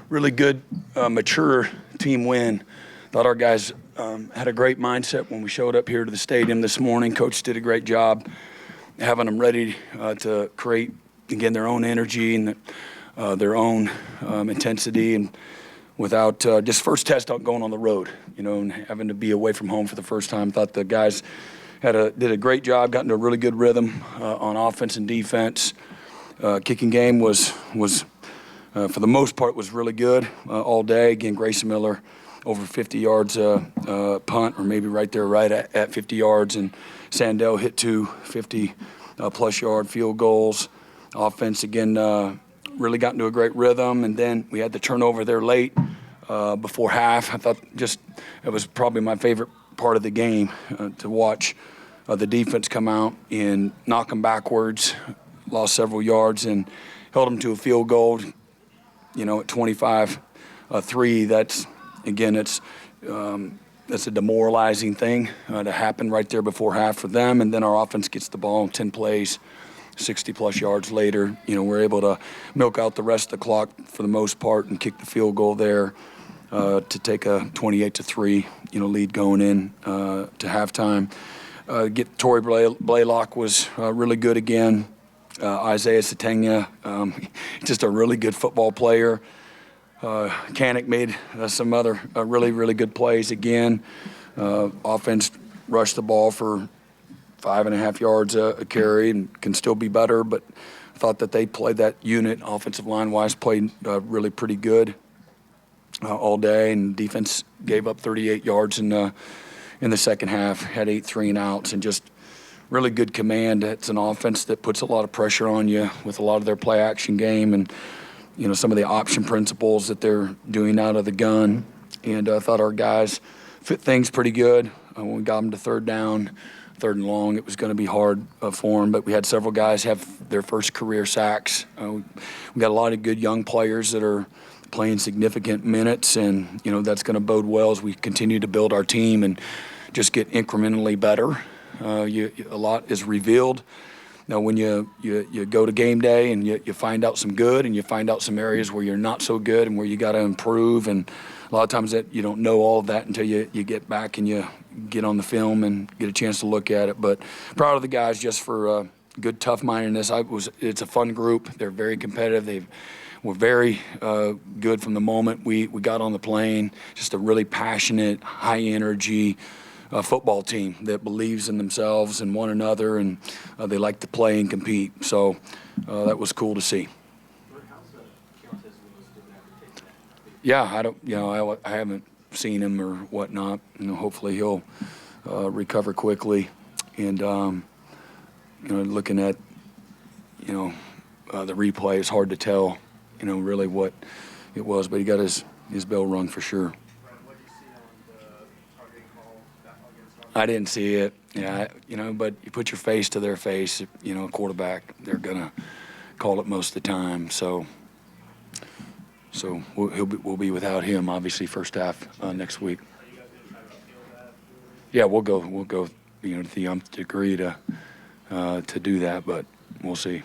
really good, mature team win. Thought our guys had a great mindset when we showed up here to the stadium this morning. Coach did a great job having them ready to create, again, their own energy and their own intensity, and without just first test out going on the road, and having to be away from home for the first time. Thought the guys did a great job, got into a really good rhythm on offense and defense. Kicking game was for the most part was really good all day. Again, Grayson Miller over 50 yards punt, or maybe right there, right at 50 yards, and Sandell hit 2 50-plus yard field goals. Offense, again, really got into a great rhythm, and then we had the turnover there late before half. I thought it was probably my favorite part of the game to watch the defense come out and knock them backwards, lost several yards, and held them to a field goal, at 25-3. That's a demoralizing thing to happen right there before half for them, and then our offense gets the ball 10 plays, 60-plus yards later. We're able to milk out the rest of the clock for the most part and kick the field goal there to take a 28-3 lead going in to halftime. Torrey Blaylock was really good again. Isaiah Satengna, just a really good football player. Kanik made some other really, really good plays again. Offense rushed the ball for 5.5 yards a carry and can still be better, but I thought that they played that unit, offensive line-wise, played really pretty good all day, and defense gave up 38 yards in the second half, had 8 3-and-outs, and just really good command. It's an offense that puts a lot of pressure on you with a lot of their play-action game and, some of the option principles that they're doing out of the gun. And I thought our guys fit things pretty good. When we got them to third down, third and long, it was going to be hard for them, but we had several guys have their first career sacks. We got a lot of good young players that are playing significant minutes, and that's going to bode well as we continue to build our team and just get incrementally better. A lot is revealed. Now, when you go to game day and you find out some good and you find out some areas where you're not so good and where you got to improve, and a lot of times that you don't know all of that until you get back and you get on the film and get a chance to look at it. But proud of the guys just for good tough-mindedness. It's a fun group. They're very competitive. They were very good from the moment we got on the plane. Just a really passionate, high-energy football team that believes in themselves and one another, and they like to play and compete. So that was cool to see. Yeah, I haven't seen him or whatnot. Hopefully he'll recover quickly. And looking at the replay, it's hard to tell really what it was, but he got his bell rung for sure. I didn't see it. Yeah, but you put your face to their face. A quarterback, they're gonna call it most of the time. So we'll be without him obviously first half next week. Yeah, we'll go to the nth degree to do that, but we'll see.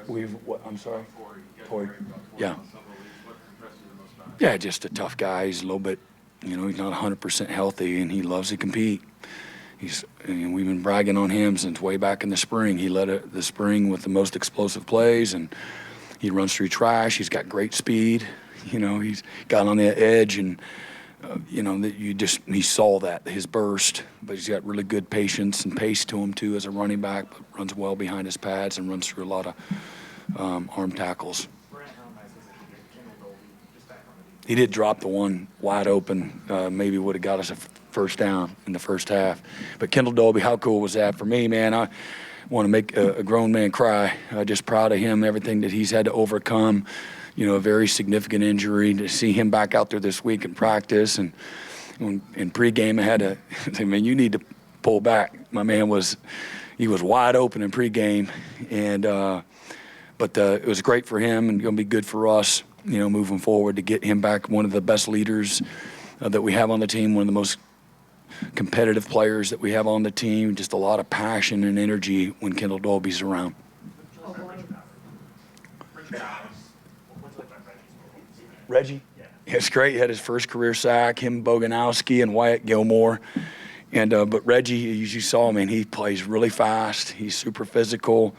I'm sorry. Torrey. Yeah. Yeah, just a tough guy. He's a little bit. He's not 100% healthy, and he loves to compete. We've been bragging on him since way back in the spring. He led the spring with the most explosive plays, and he runs through trash. He's got great speed. He's got on the edge, and he saw that, his burst. But he's got really good patience and pace to him too as a running back. But runs well behind his pads and runs through a lot of arm tackles. He did drop the one wide open, maybe would have got us a first down in the first half. But Kendall Dolby, how cool was that for me, man? I want to make a grown man cry. Just proud of him, everything that he's had to overcome, a very significant injury. To see him back out there this week in practice, and in pregame I had to say, man, you need to pull back. My man was wide open in pregame, but it was great for him and going to be good for us. Moving forward, to get him back, one of the best leaders that we have on the team, one of the most competitive players that we have on the team, just a lot of passion and energy when Kendall Dolby's around. Reggie? Yeah. It's great. He had his first career sack, him, Boganowski, and Wyatt Gilmore. And but Reggie, as you saw, man, he plays really fast. He's super physical.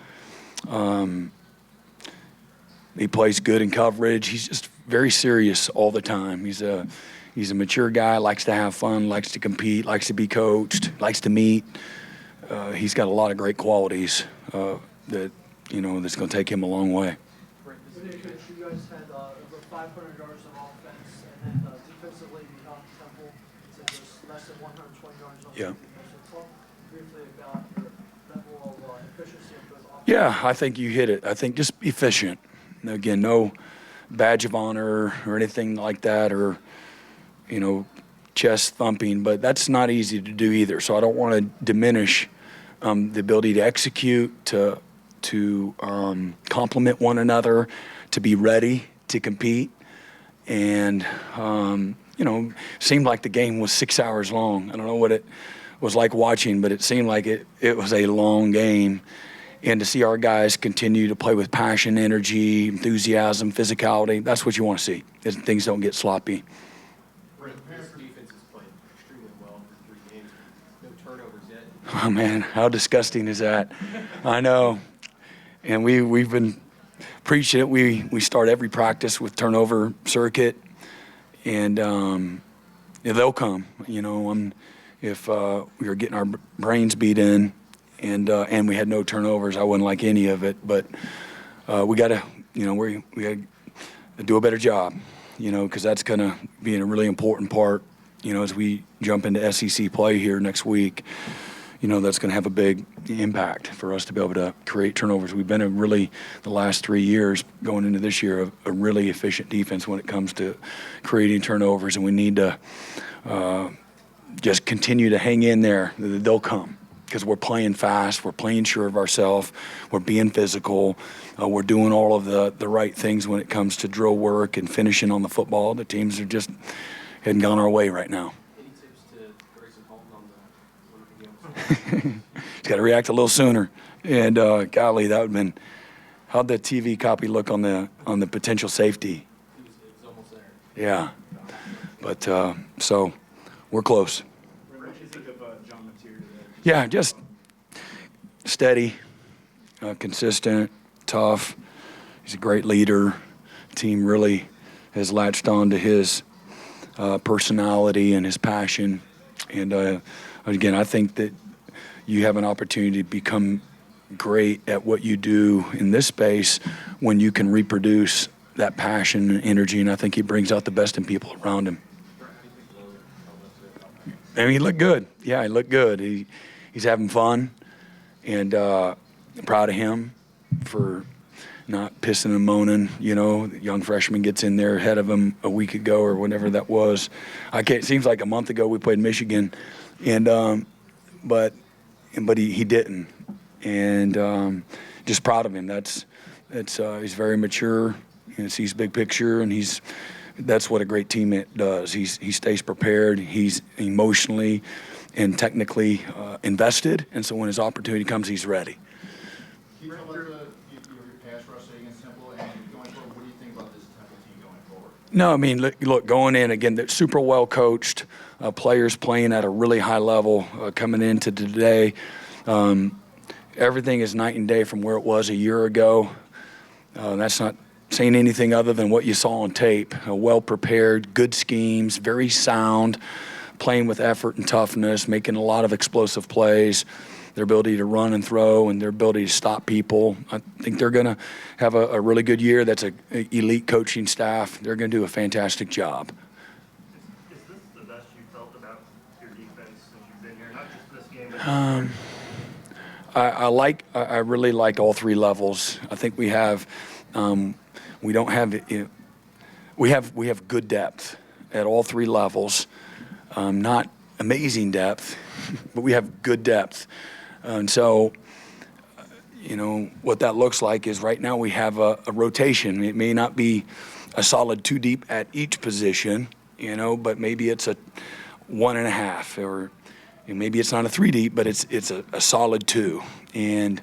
He plays good in coverage. He's just very serious all the time. He's a mature guy, likes to have fun, likes to compete, likes to be coached, likes to meet. He's got a lot of great qualities that, that's going to take him a long way. You guys had over 500 yards of offense, and then defensively you held Temple to just less than 120 yards on defense. So talk briefly about your level of efficiency in both offense. Yeah, I think you hit it. I think just efficient. Again, no badge of honor or anything like that, or chest thumping, but that's not easy to do either. So I don't want to diminish the ability to execute, to complement one another, to be ready to compete. And seemed like the game was 6 hours long. I don't know what it was like watching, but it seemed like it was a long game. And to see our guys continue to play with passion, energy, enthusiasm, physicality, that's what you want to see. Things don't get sloppy. Brent, this defense has played extremely well for 3 games. No turnovers yet. Oh, man, how disgusting is that? I know. And we've been preaching it. We start every practice with turnover circuit, and they'll come. If we were getting our brains beat in, and we had no turnovers, I wouldn't like any of it. But we got to, we got to do a better job, because that's going to be a really important part, as we jump into SEC play here next week. That's going to have a big impact for us to be able to create turnovers. We've been the last 3 years going into this year, a really efficient defense when it comes to creating turnovers, and we need to just continue to hang in there. They'll come because we're playing fast, we're playing sure of ourselves, we're being physical, we're doing all of the right things when it comes to drill work and finishing on the football. The teams are just hadn't gone our way right now. Any tips to Grayson Holton on the He's got to react a little sooner. And golly, that would have been. How'd the TV copy look on the potential safety? It was almost there. Yeah, but so we're close. What do you think of John Mateer today? Yeah, just steady, consistent, tough. He's a great leader. Team really has latched on to his personality and his passion. And again, I think that you have an opportunity to become great at what you do in this space when you can reproduce that passion and energy, and I think he brings out the best in people around him. I mean, he looked good. Yeah, he looked good. He's having fun, and proud of him for not pissing and moaning. The young freshman gets in there ahead of him a week ago or whatever that was. It seems like a month ago we played Michigan, and but he didn't, and just proud of him. He's very mature. He sees big picture, and that's what a great teammate does. He stays prepared. He's emotionally and technically invested, and so when his opportunity comes, he's ready. Can you tell us your pass rush against Temple, and going forward, what do you think about this Temple team going forward? No, I mean, look, going in, again, they're super well coached, players playing at a really high level coming into today. Everything is night and day from where it was a year ago. That's not saying anything other than what you saw on tape. Well prepared, good schemes, very sound, playing with effort and toughness, making a lot of explosive plays, their ability to run and throw, and their ability to stop people. I think they're going to have a really good year. That's an elite coaching staff. They're going to do a fantastic job. Is this the best you felt about your defense since you've been here? Not just this game, but I really liked all 3 levels. I think we have we have good depth at all 3 levels. Not amazing depth, but we have good depth. And so, what that looks like is right now we have a rotation. It may not be a solid 2 deep at each position, but maybe it's a 1.5, or maybe it's not a 3 deep, but it's a solid 2. And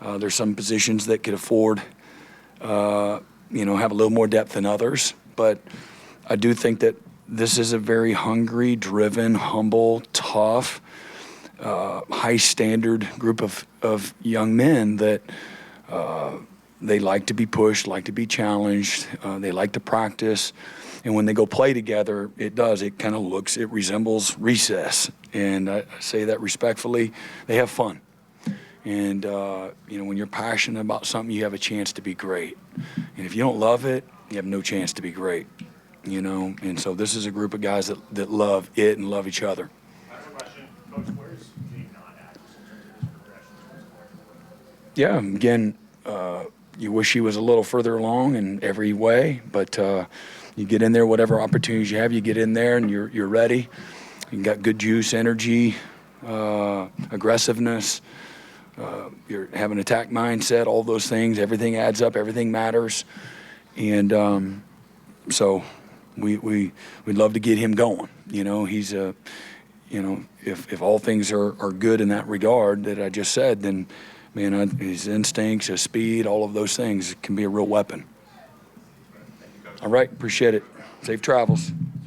there's some positions that could afford have a little more depth than others. But I do think that this is a very hungry, driven, humble, tough, high standard group of young men that they like to be pushed, like to be challenged, they like to practice. And when they go play together, it resembles recess. And I say that respectfully, they have fun. And, when you're passionate about something, you have a chance to be great. And if you don't love it, you have no chance to be great, And so this is a group of guys that love it and love each other. Last question, Coach, where's Jake not at just in terms of his progression towards the point? Yeah, again, you wish he was a little further along in every way, but you get in there, whatever opportunities you have, you get in there and you're ready. You got good juice, energy, aggressiveness. You have an attack mindset, all those things. Everything adds up. Everything matters. And so we'd love to get him going. He's if all things are good in that regard that I just said, then, man, his instincts, his speed, all of those things can be a real weapon. All right, appreciate it. Safe travels.